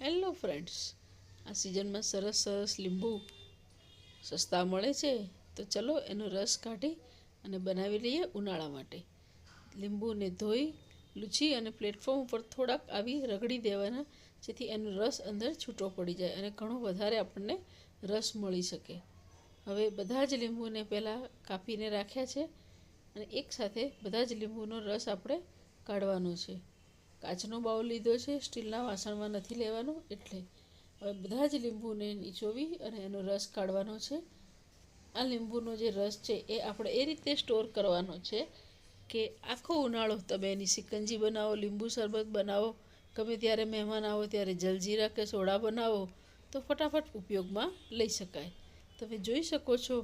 Hello friends, આ સિઝનમાં સરસ સરસ લીંબુ સસ્તા મળે છે, તો ચલો એનો રસ કાઢી અને બનાવી લઈએ ઉનાળા માટે. લીંબુને ધોઈ લૂછી અને પ્લેટફોર્મ ઉપર થોડાક આવી રગડી દેવાના, જેથી એનો રસ અંદર છૂટો પડી જાય અને ઘણો વધારે આપણને રસ મળી શકે. હવે બધા જ લીંબુને પહેલાં કાપીને રાખ્યા છે અને એકસાથે બધા જ લીંબુનો રસ આપણે કાઢવાનો છે. કાચનો બાઉલ લીધો છે, સ્ટીલના વાસણમાં નથી લેવાનો. એટલે હવે બધા જ લીંબુને નીચોવી અને એનો રસ કાઢવાનો છે. આ લીંબુનો જે રસ છે એ આપણે એ રીતે સ્ટોર કરવાનો છે કે આખો ઉનાળો તમે એની સિકંજી બનાવો, લીંબુ શરબત બનાવો, ગમે ત્યારે મહેમાન આવો ત્યારે જલજીરા કે સોડા બનાવો તો ફટાફટ ઉપયોગમાં લઈ શકાય. તમે જોઈ શકો છો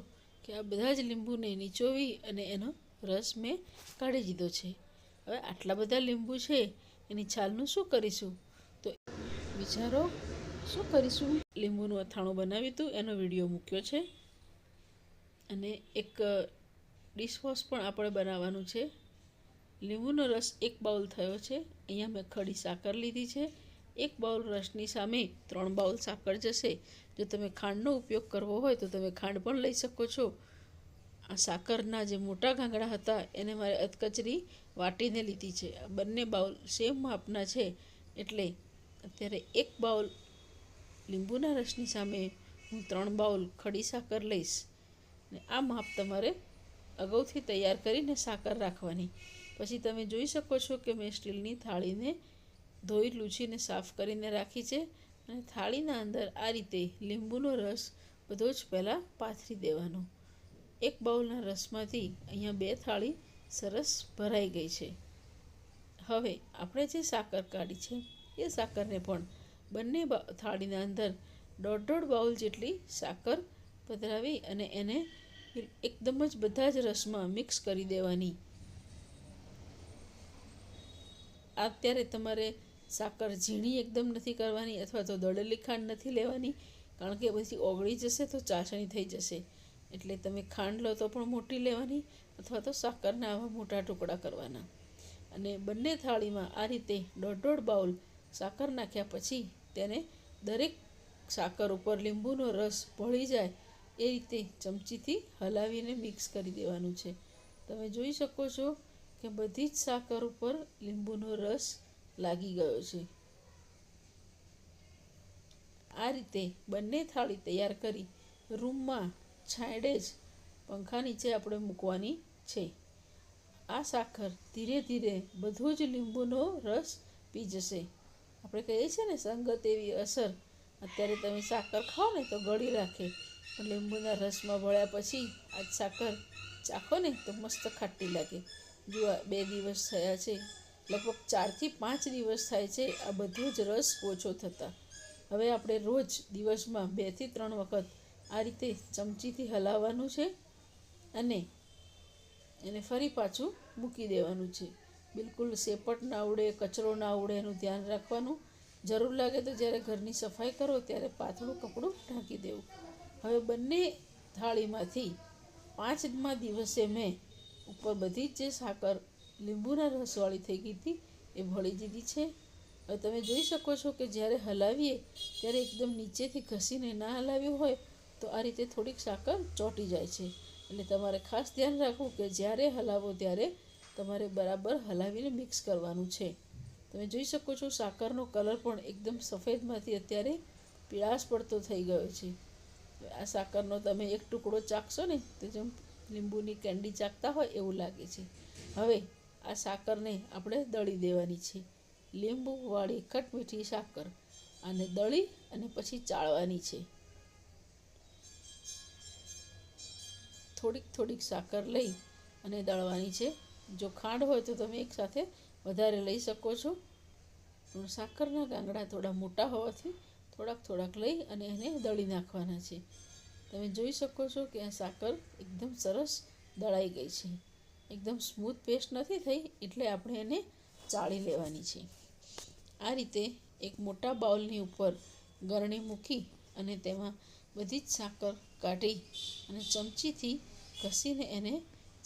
કે આ બધા જ લીંબુને નીચોવી અને એનો રસ મેં કાઢી દીધો છે. હવે આટલા બધા લીંબુ છે, એની છાલનું શું કરીશું? તો વિચારો શું કરીશું. લીંબુનું અથાણું બનાવ્યું હતું, એનો વિડીયો મૂક્યો છે. અને એક ડિશવોશ પણ આપણે બનાવવાનું છે. લીંબુનો રસ 1 બાઉલ થયો છે. અહીંયા મેં ખડી સાકર લીધી છે. 1 બાઉલ રસની સામે 3 બાઉલ સાકર જશે. જો તમે ખાંડનો ઉપયોગ કરવો હોય તો તમે ખાંડ પણ લઈ શકો છો. આ સાકરના જે મોટા ગાંગડા હતા એને મારે અધકચરી વાટીને લીધી છે. આ બંને બાઉલ સેમ માપના છે, એટલે અત્યારે 1 બાઉલ લીંબુના રસની સામે હું 3 બાઉલ ખડી સાકર લઈશ. ને આ માપ તમારે અગાઉથી તૈયાર કરીને સાકર રાખવાની. પછી તમે જોઈ શકો છો કે મેં સ્ટીલની થાળીને ધોઈ લૂછીને સાફ કરીને રાખી છે. અને થાળીના અંદર આ રીતે લીંબુનો રસ બધો જ પહેલાં પાથરી દેવાનો. 1 બાઉલના રસમાંથી અહીંયા 2 થાળી સરસ ભરાઈ ગઈ છે. હવે આપણે જે સાકર કાઢી છે એ સાકરને પણ બંને થાળીના અંદર 1.5 બાઉલ જેટલી સાકર પધરાવી અને એને એકદમ જ બધા જ રસમાં મિક્સ કરી દેવાની. અત્યારે તમારે સાકર ઝીણી એકદમ નથી કરવાની અથવા તો દળેલી ખાંડ નથી લેવાની, કારણ કે પછી ઓગળી જશે તો ચાસણી થઈ જશે. એટલે તમે ખાંડ લો તો પણ મોટી લેવાની અથવા તો સાકરના આવા મોટા ટુકડા કરવાના. અને બંને થાળીમાં આ રીતે 1.5 બાઉલ સાકર નાખ્યા પછી તેને દરેક સાકર ઉપર લીંબુનો રસ ભળી જાય એ રીતે ચમચીથી હલાવીને મિક્સ કરી દેવાનું છે. તમે જોઈ શકો છો કે બધી જ સાકર ઉપર લીંબુનો રસ લાગી ગયો છે. આ રીતે બંને થાળી તૈયાર કરી રૂમમાં છાંયડે જ પંખા નીચે આપણે મૂકવાની છે. આ સાકર ધીરે ધીરે બધો જ લીંબુનો રસ પી જશે. આપણે કહીએ છીએ ને, સંગત એવી અસર. અત્યારે તમે સાકર ખાઓ ને તો ગળી રાખે, પણ લીંબુના રસમાં ભળ્યા પછી આ સાકર ચાખો ને તો મસ્ત ખાટી લાગે. જો 2 દિવસ થયા છે, લગભગ 4 થી 5 દિવસ થાય છે આ બધો જ રસ ઓછો થતાં. હવે આપણે રોજ દિવસમાં 2 થી 3 વખત આ રીતે ચમચીથી હલાવવાનું છે અને એને ફરી પાછું મૂકી દેવાનું છે. બિલકુલ સેપટ ના ઉડે, કચરો ના ઉડે એનું ધ્યાન રાખવાનું. જરૂર લાગે તો જ્યારે ઘરની સફાઈ કરો ત્યારે પાતળું કપડું ઢાંકી દેવું. હવે બંને થાળીમાંથી 5મા દિવસે મેં ઉપર બધી જ જે સાકર લીંબુના રસવાળી થઈ ગઈ હતી એ ભળી દીધી છે. હવે તમે જોઈ શકો છો કે જ્યારે હલાવીએ ત્યારે એકદમ નીચેથી ઘસીને ના હલાવ્યું હોય તો આ રીતે થોડીક સાકર ચોંટી જાય છે. એટલે તમારે ખાસ ધ્યાન રાખવું કે જ્યારે હલાવો ત્યારે તમારે બરાબર હલાવીને મિક્સ કરવાનું છે. તમે જોઈ શકો છો સાકરનો કલર પણ એકદમ સફેદમાંથી અત્યારે પીળાશ પડતો થઈ ગયો છે. આ સાકરનો તમે એક ટુકડો ચાખશો ને તો જેમ લીંબુની કેન્ડી ચાખતા હોય એવું લાગે છે. હવે આ સાકરને આપણે દળી દેવાની છે. લીંબુવાળી ખટમીઠી સાકર આને દળી અને પછી ચાળવાની છે. થોડીક થોડીક સાકર લઈ અને દળવાની છે. જો ખાંડ હોય તો તમે એકસાથે વધારે લઈ શકો છો. સાકરના ગાંગડા થોડા મોટા હોવાથી થોડાક લઈ અને એને દળી નાખવાના છે. તમે જોઈ શકો છો કે આ સાકર એકદમ સરસ દળાઈ ગઈ છે. એકદમ સ્મૂથ પેસ્ટ નથી થઈ, એટલે આપણે એને ચાળી લેવાની છે. આ રીતે એક મોટા બાઉલની ઉપર ગરણી મૂકી અને તેમાં બધી જ સાકર કાઢી અને ચમચીથી ઘસીને એને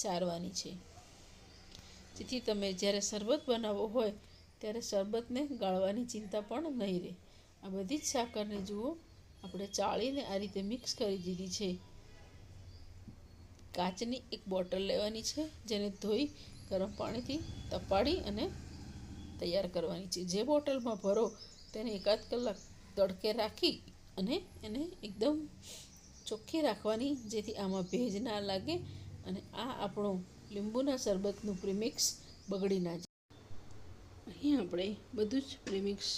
ચારવાની છે. જેથી તમે જ્યારે શરબત બનાવવો હોય ત્યારે શરબતને ગાળવાની ચિંતા પણ નહીં રહે. આ બધી જ સાકરને જુઓ આપણે ચાળીને આ રીતે મિક્સ કરી દીધી છે. કાચની એક બોટલ લેવાની છે, જેને ધોઈ ગરમ પાણીથી તપાડી અને તૈયાર કરવાની છે. જે બોટલમાં ભરો તેને એકાદ કલાક તડકે રાખી અને એને એકદમ ચોખ્ખી રાખવાની, જેથી આમાં ભેજ ના લાગે અને આ આપણું લીંબુના શરબતનું પ્રીમિક્સ બગડી ના જાય. અહીં આપણે બધું જ પ્રીમિક્સ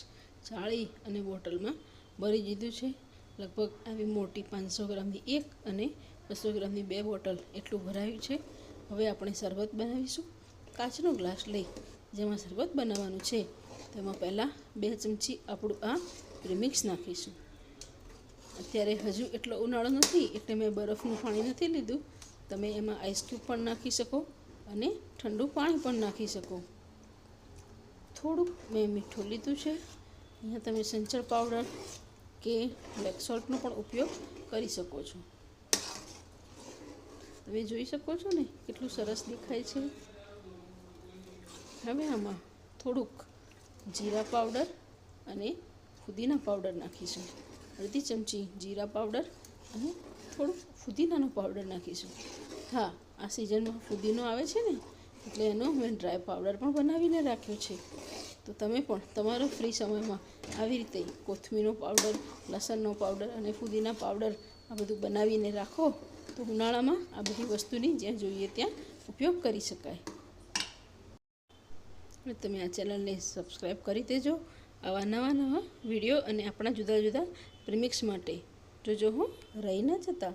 ચાળી અને બોટલમાં ભરી દીધું છે. લગભગ આવી મોટી 500 ગ્રામની એક અને 200 ગ્રામની 2 બોટલ એટલું ભરાયું છે. હવે આપણે શરબત બનાવીશું. કાચનો ગ્લાસ લઈ જેમાં શરબત બનાવવાનું છે તેમાં પહેલાં 2 ચમચી આપણું આ પ્રીમિક્સ નાખીશું. અત્યારે હજુ એટલો ઉનાળો નથી એટલે મેં બરફનું પાણી નથી લીધું. તમે એમાં આઈસ ક્યુબ પણ નાખી શકો અને ઠંડુ પાણી પણ નાખી શકો. થોડુંક મેં મીઠું લીધું છે. અહીંયા તમે સંચળ પાવડર કે બ્લેક સોલ્ટનો પણ ઉપયોગ કરી શકો છો. તમે જોઈ શકો છો ને કેટલું સરસ દેખાય છે. હવે આમાં થોડુંક જીરા પાવડર અને ફુદીના પાવડર નાખીશું. અડધી ચમચી જીરા પાવડર અને થોડુંક ફુદીનાનો પાવડર નાખીશું. હા, આ સિઝનમાં ફુદીનો આવે છે ને એટલે એનો મેં ડ્રાય પાવડર પણ બનાવીને રાખ્યો છે. તો તમે પણ તમારા ફ્રી સમયમાં આવી રીતે કોથમીરનો પાવડર, લસણનો પાવડર અને ફુદીના પાવડર આ બધું બનાવીને રાખો તો ઉનાળામાં આ બધી વસ્તુની જ્યાં જોઈએ ત્યાં ઉપયોગ કરી શકાય. અને તમે આ ચેનલને સબસ્ક્રાઈબ કરી દેજો. આવા નવા વિડીયો અને આપણા જુદા જુદા પ્રીમિક્સ માટે જોજો, હું રહી ન જતા.